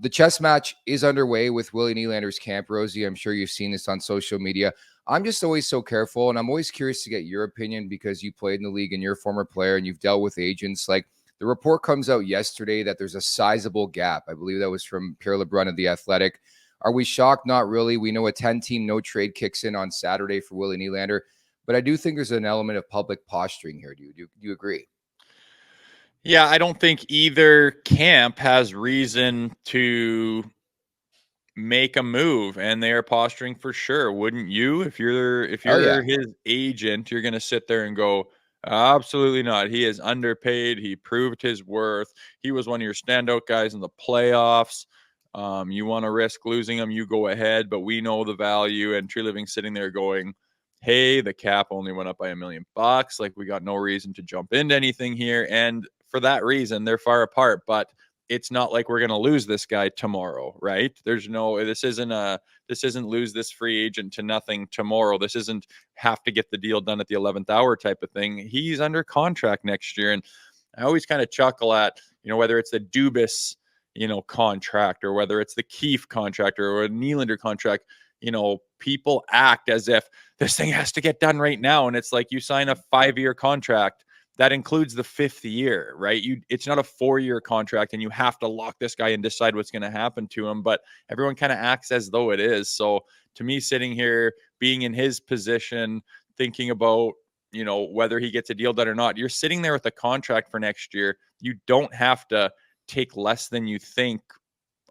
The chess match is underway with Willie Nylander's camp. Rosie, I'm sure you've seen this on social media. I'm just always so careful, and I'm always curious to get your opinion because you played in the league and you're a former player and you've dealt with agents. Like, the report comes out yesterday that there's a sizable gap. I believe that was from Pierre LeBrun of The Athletic. Are we shocked? Not really. We know a 10-team no trade kicks in on Saturday for Willie Nylander, but I do think there's an element of public posturing here. Do you agree? Yeah, I don't think either camp has reason to make a move, and they are posturing for sure. Wouldn't you? If you're Oh, yeah. his agent, you're going to sit there and go, absolutely not. He is underpaid. He proved his worth. He was one of your standout guys in the playoffs. You want to risk losing him, you go ahead, but we know the value. And Tree Living sitting there going, hey, the cap only went up by $1 million. Like, we got no reason to jump into anything here. And for that reason, they're far apart. But it's not like we're going to lose this guy tomorrow, right? This isn't lose this free agent to nothing tomorrow. This isn't have to get the deal done at the 11th hour type of thing. He's under contract next year. And I always kind of chuckle at, whether it's the Dubas, contract, or whether it's the Keefe contract or a Nylander contract, people act as if this thing has to get done right now. And it's like, you sign a 5-year contract that includes the 5th year, right? It's not a 4-year contract and you have to lock this guy and decide what's going to happen to him, but everyone kind of acts as though it is. So to me, sitting here, being in his position, thinking about, whether he gets a deal done or not, you're sitting there with a contract for next year. You don't have to take less than you think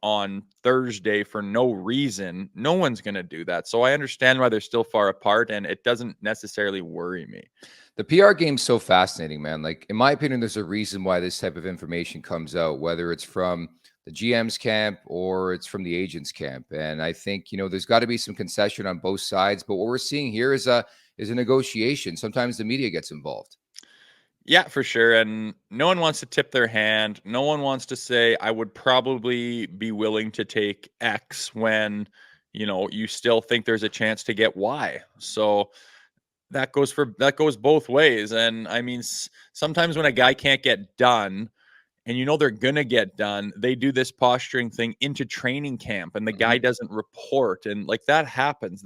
on Thursday for no reason. No one's going to do that. So I understand why they're still far apart, and it doesn't necessarily worry me. The PR game's so fascinating, man. Like, in my opinion, there's a reason why this type of information comes out, whether it's from the GM's camp or it's from the agent's camp. And I think, there's got to be some concession on both sides. But what we're seeing here is a negotiation. Sometimes the media gets involved. Yeah, for sure. And no one wants to tip their hand. No one wants to say, I would probably be willing to take X when, you still think there's a chance to get Y. So that goes both ways. And I mean, sometimes when a guy can't get done and they're going to get done, they do this posturing thing into training camp and the guy doesn't report. And like, that happens.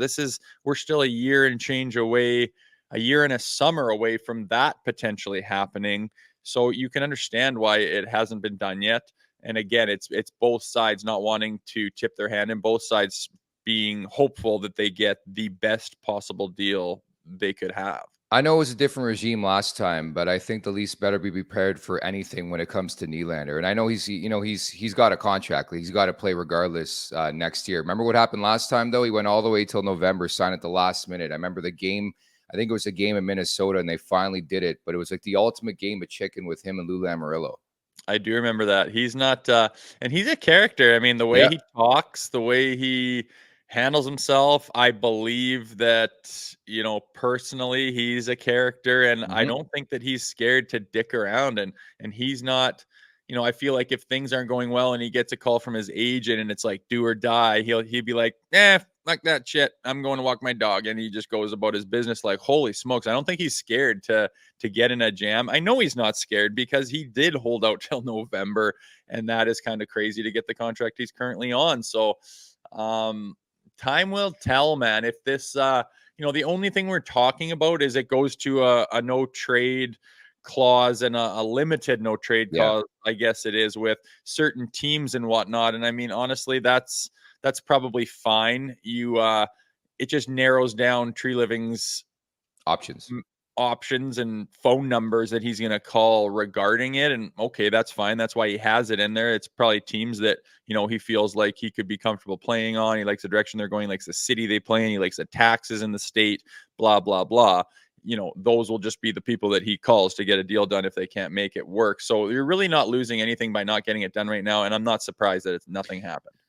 We're still a year and change away, a year and a summer away from that potentially happening. So you can understand why it hasn't been done yet. And again, it's both sides not wanting to tip their hand and both sides being hopeful that they get the best possible deal they could have. I know it was a different regime last time, but I think the Leafs better be prepared for anything when it comes to Nylander. And I know he's got a contract. He's got to play regardless next year. Remember what happened last time, though? He went all the way till November, signed at the last minute. I remember the game. I think it was a game in Minnesota, and they finally did it. But it was like the ultimate game of chicken with him and Lou Lamoriello. I do remember that. He's not, and he's a character. I mean, the way he talks, the way he handles himself, I believe that, personally, he's a character, and I don't think that he's scared to dick around, and he's not, I feel like if things aren't going well and he gets a call from his agent and it's like do or die, he'd be like, like that shit, I'm going to walk my dog, and he just goes about his business like, holy smokes. I don't think he's scared to get in a jam. I know he's not scared because he did hold out till November, and that is kind of crazy to get the contract he's currently on. So time will tell, man. If this the only thing we're talking about is it goes to a no trade clause and a limited no trade clause, I guess it is, with certain teams and whatnot. And I mean, honestly, that's probably fine. It just narrows down Tree Living's options and phone numbers that he's going to call regarding it. And okay, that's fine. That's why he has it in there. It's probably teams that, he feels like he could be comfortable playing on. He likes the direction they're going, he likes the city they play in, he likes the taxes in the state, blah, blah, blah. Those will just be the people that he calls to get a deal done if they can't make it work. So you're really not losing anything by not getting it done right now. And I'm not surprised that nothing happened.